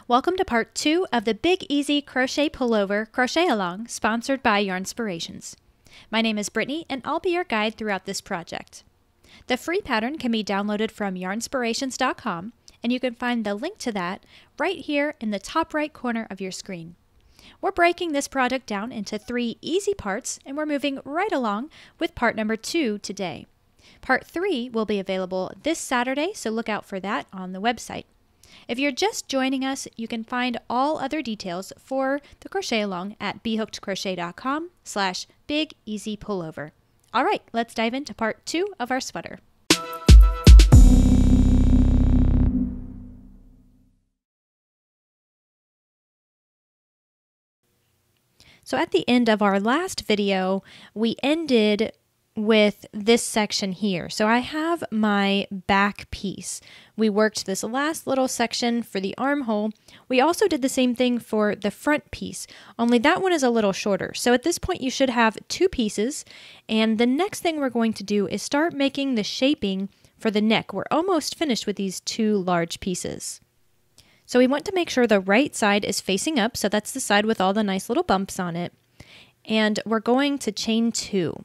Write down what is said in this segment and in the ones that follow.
Welcome to part 2 of the Big Easy Crochet Pullover Crochet Along sponsored by Yarnspirations. My name is Brittany and I'll be your guide throughout this project. The free pattern can be downloaded from yarnspirations.com and you can find the link to that right here in the top right corner of your screen. We're breaking this project down into 3 easy parts and we're moving right along with part number 2 today. Part 3 will be available this Saturday, so look out for that on the website. If you're just joining us, you can find all other details for the crochet along at bhookedcrochet.com/bigeasypullover. All right, let's dive into part 2 of our sweater. So at the end of our last video, we ended with this section here. So I have my back piece. We worked this last little section for the armhole. We also did the same thing for the front piece, only that one is a little shorter. So at this point you should have 2 pieces, and the next thing we're going to do is start making the shaping for the neck. We're almost finished with these 2 large pieces. So we want to make sure the right side is facing up, so that's the side with all the nice little bumps on it. And we're going to chain 2.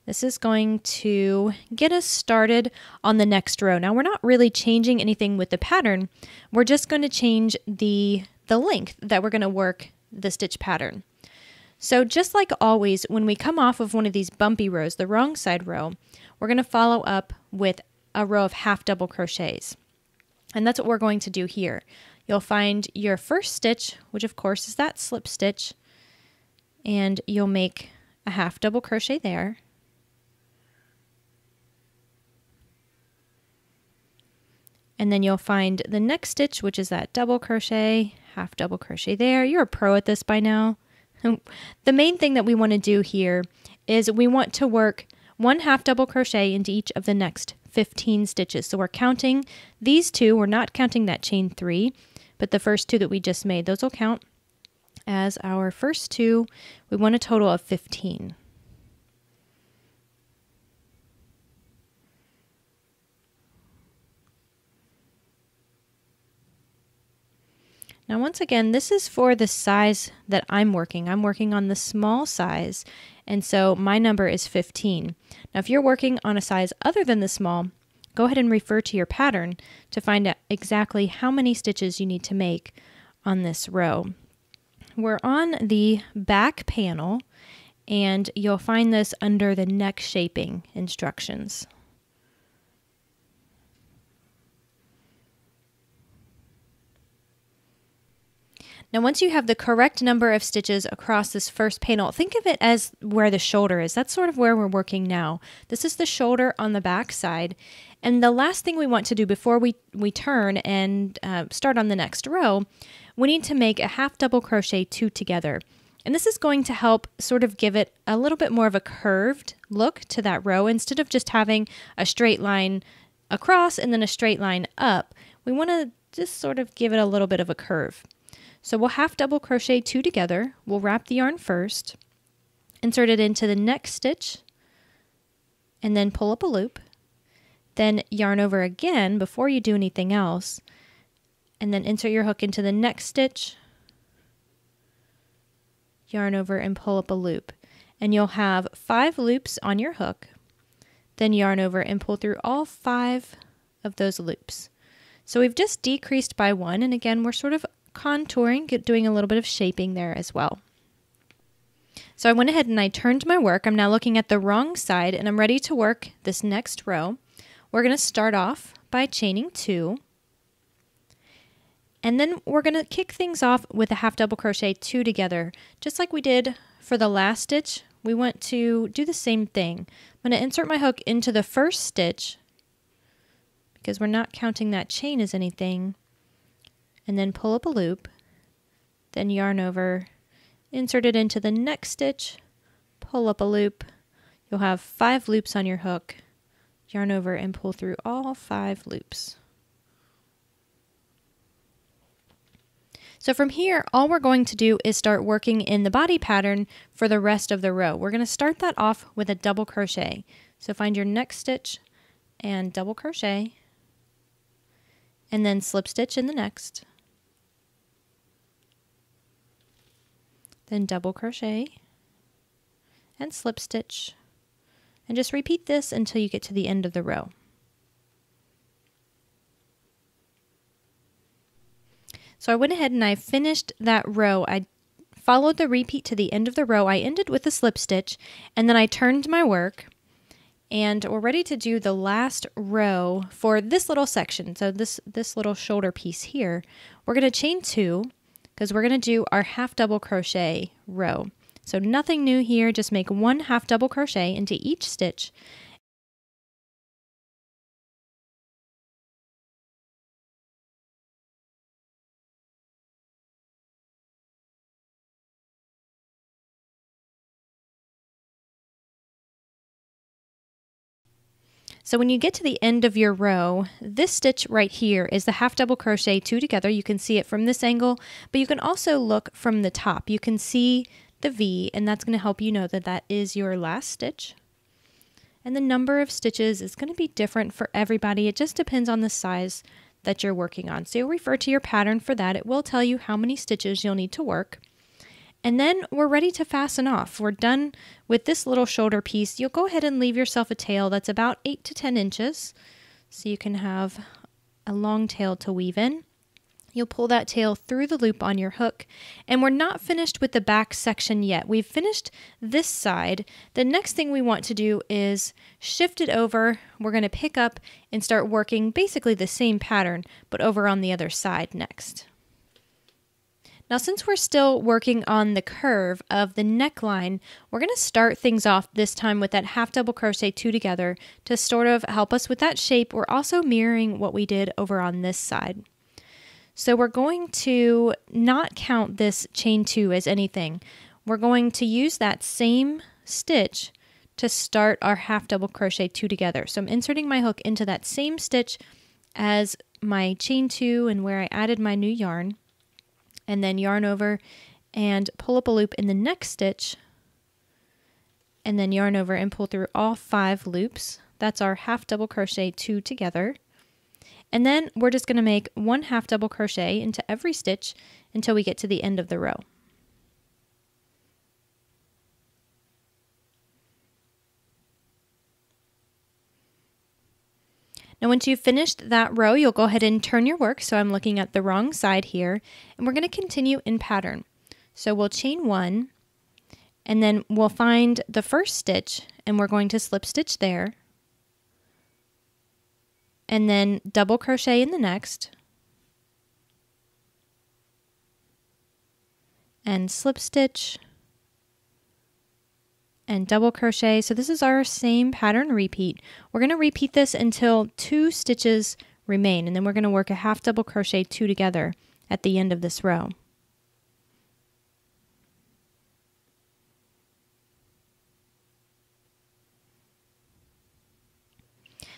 This is going to get us started on the next row. Now we're not really changing anything with the pattern. We're just going to change the length that we're going to work the stitch pattern. So just like always, when we come off of one of these bumpy rows, the wrong side row, we're going to follow up with a row of half double crochets. And that's what we're going to do here. You'll find your first stitch, which of course is that slip stitch, and you'll make a half double crochet there. And then you'll find the next stitch, which is that double crochet, half double crochet there. You're a pro at this by now. The main thing that we want to do here is we want to work 1 half double crochet into each of the next 15 stitches. So we're counting these 2. We're not counting that chain 3, but the first 2 that we just made, those will count as our first 2. We want a total of 15. Now once again, this is for the size that I'm working. I'm working on the small size, and so my number is 15. Now if you're working on a size other than the small, go ahead and refer to your pattern to find out exactly how many stitches you need to make on this row. We're on the back panel, and you'll find this under the neck shaping instructions. Now once you have the correct number of stitches across this first panel, think of it as where the shoulder is. That's sort of where we're working now. This is the shoulder on the back side. And the last thing we want to do before we turn and start on the next row, we need to make a half double crochet 2 together. And this is going to help sort of give it a little bit more of a curved look to that row. Instead of just having a straight line across and then a straight line up, we want to just sort of give it a little bit of a curve. So we'll half double crochet 2 together. We'll wrap the yarn first, insert it into the next stitch, and then pull up a loop. Then yarn over again before you do anything else, and then insert your hook into the next stitch, yarn over and pull up a loop. And you'll have 5 loops on your hook, then yarn over and pull through all 5 of those loops. So we've just decreased by 1, and again we're sort of contouring, doing a little bit of shaping there as well. So I went ahead and I turned my work. I'm now looking at the wrong side and I'm ready to work this next row. We're going to start off by chaining 2, and then we're going to kick things off with a half double crochet 2 together. Just like we did for the last stitch, we want to do the same thing. I'm going to insert my hook into the first stitch because we're not counting that chain as anything, and then pull up a loop, then yarn over, insert it into the next stitch, pull up a loop. You'll have 5 loops on your hook, yarn over and pull through all 5 loops. So from here, all we're going to do is start working in the body pattern for the rest of the row. We're going to start that off with a double crochet. So find your next stitch and double crochet, and then slip stitch in the next, then double crochet and slip stitch, and just repeat this until you get to the end of the row. So I went ahead and I finished that row. I followed the repeat to the end of the row. I ended with a slip stitch, and then I turned my work, and we're ready to do the last row for this little section. So this little shoulder piece here, we're going to chain 2 because we're going to do our half double crochet row. So nothing new here, just make 1 half double crochet into each stitch. So when you get to the end of your row, this stitch right here is the half double crochet 2 together. You can see it from this angle, but you can also look from the top. You can see the V, and that's going to help you know that that is your last stitch. And the number of stitches is going to be different for everybody. It just depends on the size that you're working on. So you'll refer to your pattern for that. It will tell you how many stitches you'll need to work. And then we're ready to fasten off. We're done with this little shoulder piece. You'll go ahead and leave yourself a tail that's about 8 to 10 inches. So you can have a long tail to weave in. You'll pull that tail through the loop on your hook. And we're not finished with the back section yet. We've finished this side. The next thing we want to do is shift it over. We're going to pick up and start working basically the same pattern, but over on the other side next. Now, since we're still working on the curve of the neckline, we're going to start things off this time with that half double crochet 2 together to sort of help us with that shape. We're also mirroring what we did over on this side. So we're going to not count this chain 2 as anything. We're going to use that same stitch to start our half double crochet 2 together. So I'm inserting my hook into that same stitch as my chain 2 and where I added my new yarn. And then yarn over and pull up a loop in the next stitch, and then yarn over and pull through all 5 loops. That's our half double crochet 2 together. And then we're just going to make 1 half double crochet into every stitch until we get to the end of the row. Now once you've finished that row, you'll go ahead and turn your work. So I'm looking at the wrong side here, and we're going to continue in pattern. So we'll chain 1, and then we'll find the first stitch, and we're going to slip stitch there, and then double crochet in the next, and slip stitch, and double crochet. So this is our same pattern repeat. We're going to repeat this until 2 stitches remain, and then we're going to work a half double crochet 2 together at the end of this row.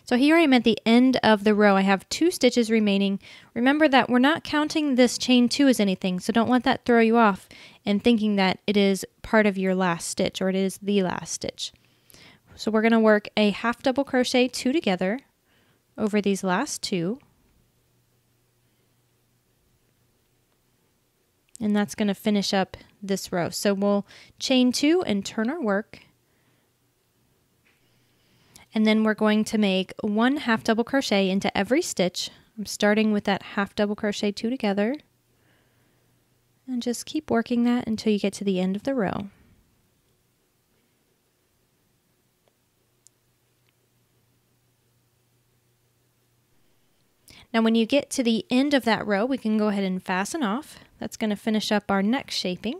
So here I am at the end of the row. I have 2 stitches remaining. Remember that we're not counting this chain 2 as anything, so don't let that throw you off and thinking that it is part of your last stitch or it is the last stitch. So we're going to work a half double crochet 2 together over these last 2. And that's going to finish up this row. So we'll chain 2 and turn our work. And then we're going to make 1 half double crochet into every stitch. I'm starting with that half double crochet 2 together. And just keep working that until you get to the end of the row. Now when you get to the end of that row, we can go ahead and fasten off. That's going to finish up our neck shaping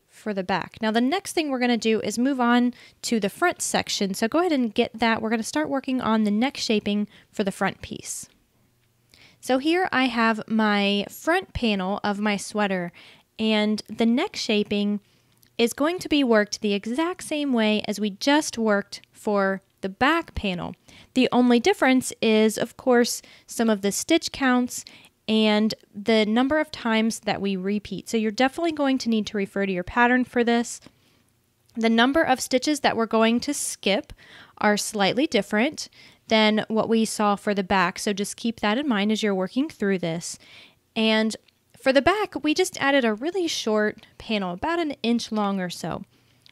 for the back. Now the next thing we're going to do is move on to the front section. So go ahead and get that. We're going to start working on the neck shaping for the front piece. So here I have my front panel of my sweater, and the neck shaping is going to be worked the exact same way as we just worked for the back panel. The only difference is, of course, some of the stitch counts and the number of times that we repeat. So you're definitely going to need to refer to your pattern for this. The number of stitches that we're going to skip are slightly different than what we saw for the back. So just keep that in mind as you're working through this. And For the back, we just added a really short panel, about an inch long or so.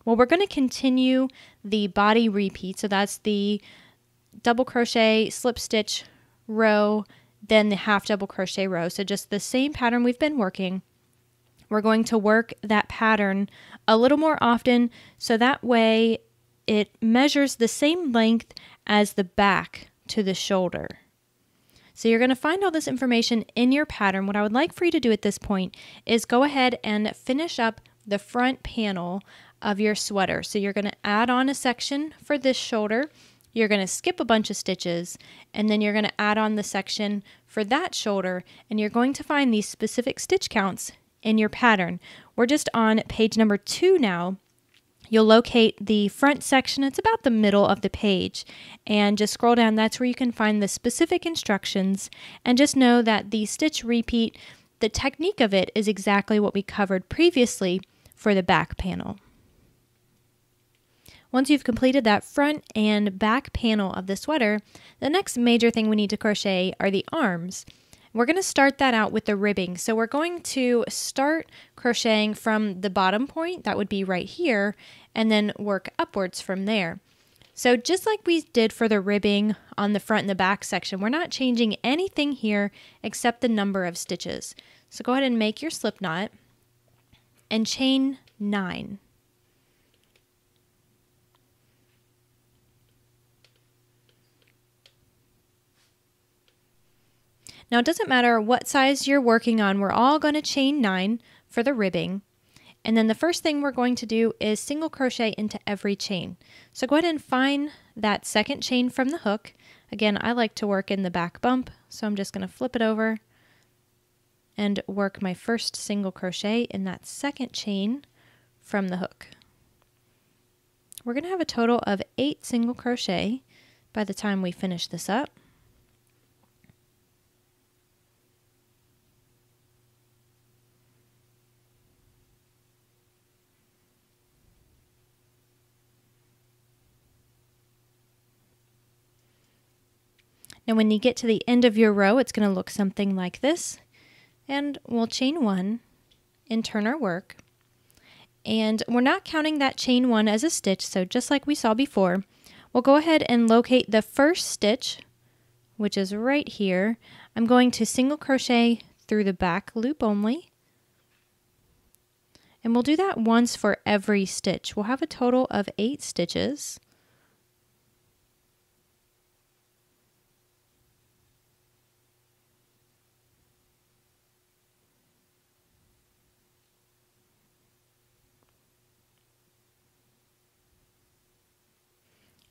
Well, we're going to continue the body repeat. So that's the double crochet, slip stitch row, then the half double crochet row. So just the same pattern we've been working. We're going to work that pattern a little more often so that way it measures the same length as the back to the shoulder. So you're going to find all this information in your pattern. What I would like for you to do at this point is go ahead and finish up the front panel of your sweater. So you're going to add on a section for this shoulder. You're going to skip a bunch of stitches, and then you're going to add on the section for that shoulder, and you're going to find these specific stitch counts in your pattern. We're just on page number 2 now. You'll locate the front section. It's about the middle of the page, and just scroll down. That's where you can find the specific instructions, and just know that the stitch repeat, the technique of it is exactly what we covered previously for the back panel. Once you've completed that front and back panel of the sweater, the next major thing we need to crochet are the arms. We're going to start that out with the ribbing. So we're going to start crocheting from the bottom point, that would be right here, and then work upwards from there. So just like we did for the ribbing on the front and the back section, we're not changing anything here except the number of stitches. So go ahead and make your slip knot and chain 9. Now it doesn't matter what size you're working on, we're all going to chain 9 for the ribbing. And then the first thing we're going to do is single crochet into every chain. So go ahead and find that second chain from the hook. Again, I like to work in the back bump, so I'm just going to flip it over and work my first single crochet in that second chain from the hook. We're going to have a total of 8 single crochet by the time we finish this up. Now when you get to the end of your row, it's going to look something like this. And we'll chain 1 and turn our work. And we're not counting that chain 1 as a stitch, so just like we saw before, we'll go ahead and locate the first stitch, which is right here. I'm going to single crochet through the back loop only. And we'll do that once for every stitch. We'll have a total of 8 stitches.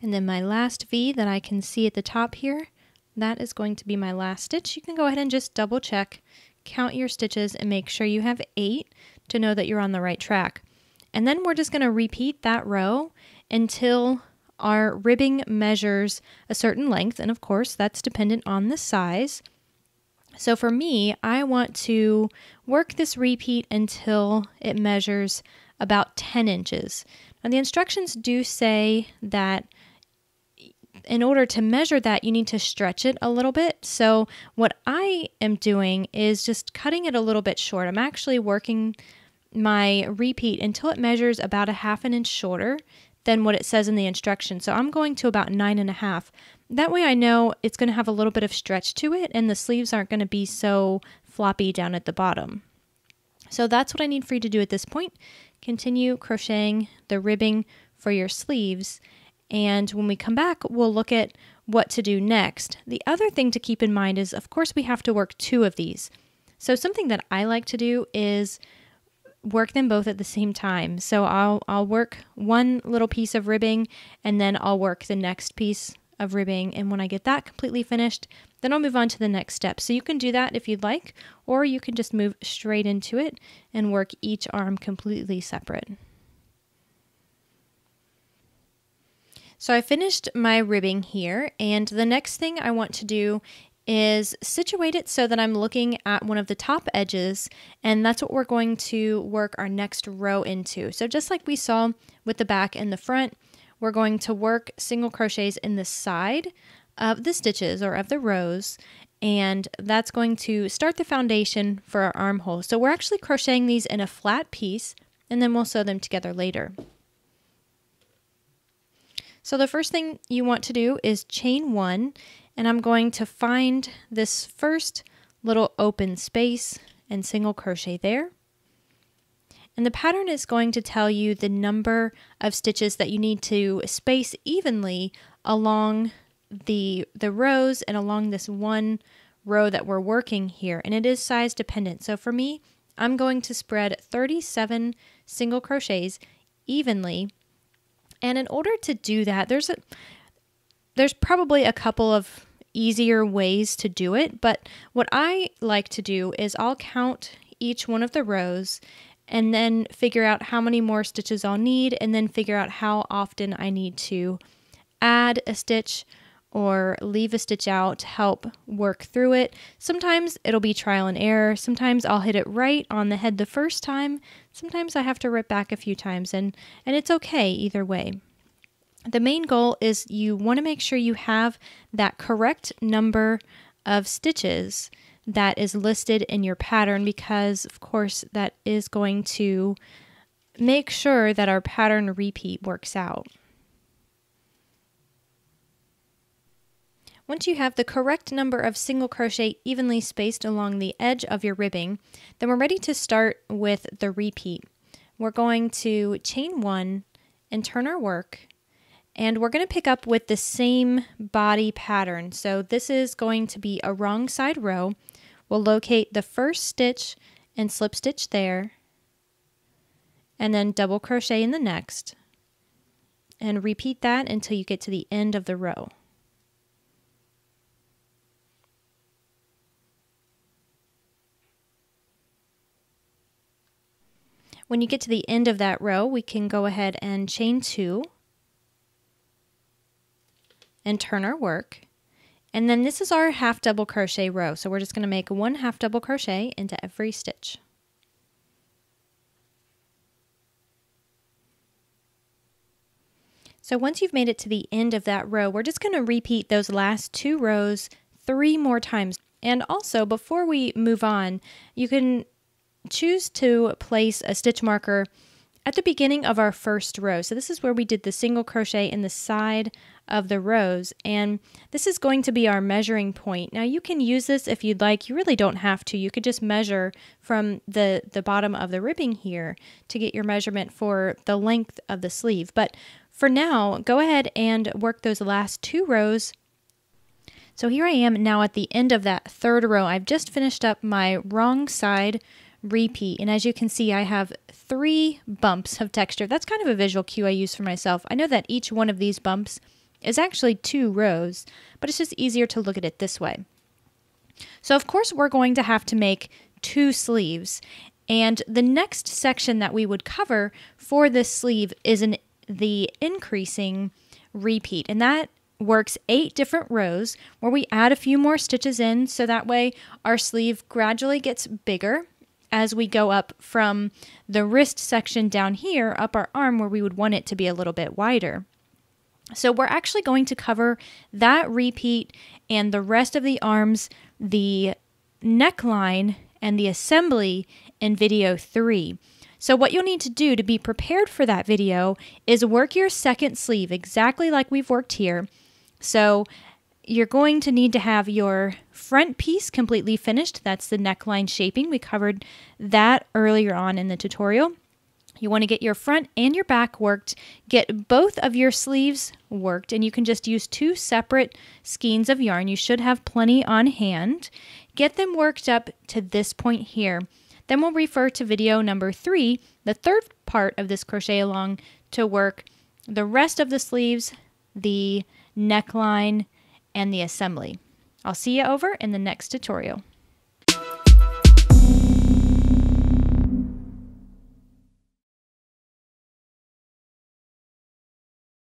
And then my last V that I can see at the top here, that is going to be my last stitch. You can go ahead and just double check, count your stitches, and make sure you have 8 to know that you're on the right track. And then we're just going to repeat that row until our ribbing measures a certain length, and of course that's dependent on the size. So for me, I want to work this repeat until it measures about 10 inches. Now the instructions do say that in order to measure that, you need to stretch it a little bit. So what I am doing is just cutting it a little bit short. I'm actually working my repeat until it measures about a ½ inch shorter than what it says in the instructions. So I'm going to about 9.5. That way I know it's going to have a little bit of stretch to it and the sleeves aren't going to be so floppy down at the bottom. So that's what I need for you to do at this point. Continue crocheting the ribbing for your sleeves. And when we come back, we'll look at what to do next. The other thing to keep in mind is, of course, we have to work 2 of these. So something that I like to do is work them both at the same time. So I'll work one little piece of ribbing and then I'll work the next piece of ribbing. And when I get that completely finished, then I'll move on to the next step. So you can do that if you'd like, or you can just move straight into it and work each arm completely separate. So I finished my ribbing here, and the next thing I want to do is situate it so that I'm looking at one of the top edges, and that's what we're going to work our next row into. So just like we saw with the back and the front, we're going to work single crochets in the side of the stitches or of the rows, and that's going to start the foundation for our armhole. So we're actually crocheting these in a flat piece, and then we'll sew them together later. So the first thing you want to do is chain 1, and I'm going to find this first little open space and single crochet there. And the pattern is going to tell you the number of stitches that you need to space evenly along the rows and along this one row that we're working here, and it is size dependent. So for me, I'm going to spread 37 single crochets evenly, and in order to do that, there's probably a couple of easier ways to do it, but what I like to do is I'll count each one of the rows and then figure out how many more stitches I'll need, and then figure out how often I need to add a stitch or leave a stitch out to help work through it. Sometimes it'll be trial and error. Sometimes I'll hit it right on the head the first time. Sometimes I have to rip back a few times, and it's okay either way. The main goal is you want to make sure you have that correct number of stitches that is listed in your pattern, because of course that is going to make sure that our pattern repeat works out. Once you have the correct number of single crochet evenly spaced along the edge of your ribbing, then we're ready to start with the repeat. We're going to chain 1 and turn our work, and we're going to pick up with the same body pattern. So this is going to be a wrong side row. We'll locate the first stitch and slip stitch there, and then double crochet in the next, and repeat that until you get to the end of the row. When you get to the end of that row, we can go ahead and chain 2 and turn our work. And then this is our half double crochet row. So we're just going to make 1 half double crochet into every stitch. So once you've made it to the end of that row, we're just going to repeat those last 2 rows 3 more times. And also, before we move on, you can choose to place a stitch marker at the beginning of our first row. So this is where we did the single crochet in the side of the rows, and this is going to be our measuring point. Now you can use this if you'd like. You really don't have to. You could just measure from the bottom of the ribbing here to get your measurement for the length of the sleeve. But for now, go ahead and work those last 2 rows. So here I am now at the end of that 3rd row. I've just finished up my wrong side repeat, and as you can see, I have 3 bumps of texture. That's kind of a visual cue I use for myself. I know that each one of these bumps is actually 2 rows, but it's just easier to look at it this way. So of course we're going to have to make 2 sleeves, and the next section that we would cover for this sleeve is the increasing repeat, and that works 8 different rows where we add a few more stitches in, so that way our sleeve gradually gets bigger as we go up from the wrist section down here up our arm, where we would want it to be a little bit wider. So we're actually going to cover that repeat and the rest of the arms, the neckline, and the assembly in video 3. So what you'll need to do to be prepared for that video is work your second sleeve exactly like we've worked here. So you're going to need to have your front piece completely finished. That's the neckline shaping. We covered that earlier on in the tutorial. You want to get your front and your back worked, get both of your sleeves worked, and you can just use 2 separate skeins of yarn. You should have plenty on hand. Get them worked up to this point here. Then we'll refer to video number 3, the 3rd part of this crochet along, to work the rest of the sleeves, the neckline, and the assembly. I'll see you over in the next tutorial.